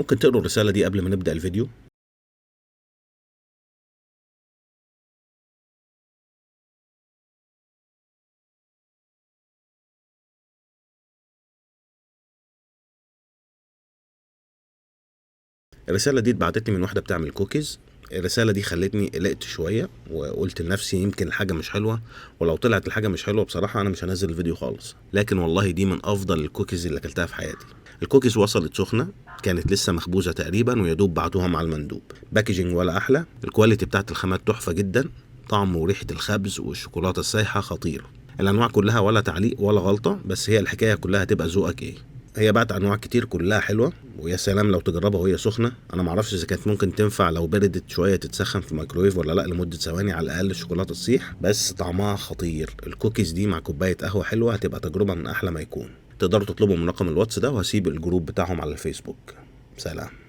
ممكن تقروا الرسالة دي قبل ما نبدأ الفيديو؟ الرسالة دي اتبعتت لي من واحدة بتعمل كوكيز. الرسالة دي خلتني قلقت شوية وقلت لنفسي يمكن الحاجة مش حلوة، ولو طلعت الحاجة مش حلوة بصراحة أنا مش هنزل الفيديو خالص. لكن والله دي من أفضل الكوكيز اللي أكلتها في حياتي. الكوكيز وصلت سخنة، كانت لسه مخبوزة تقريبا ويدوب بعتوها مع المندوب. باكجينج ولا أحلى، الكواليتي بتاعت الخامات تحفة جدا، طعم وريحة الخبز والشوكولاتة السايحة خطير. الأنواع كلها ولا تعليق ولا غلطة، بس هي الحكاية كلها تبقى ذوقك إيه. هي بعت انواع كتير كلها حلوه، ويا سلام لو تجربها وهي سخنه. انا معرفش اذا كانت ممكن تنفع لو بردت شويه تتسخن في الميكرويف ولا لا لمده ثواني على الاقل الشوكولاته تصيح، بس طعمها خطير. الكوكيز دي مع كوبايه قهوه حلوه هتبقى تجربه من احلى ما يكون. تقدروا تطلبوا من رقم الواتس ده، وهسيب الجروب بتاعهم على الفيسبوك. سلام.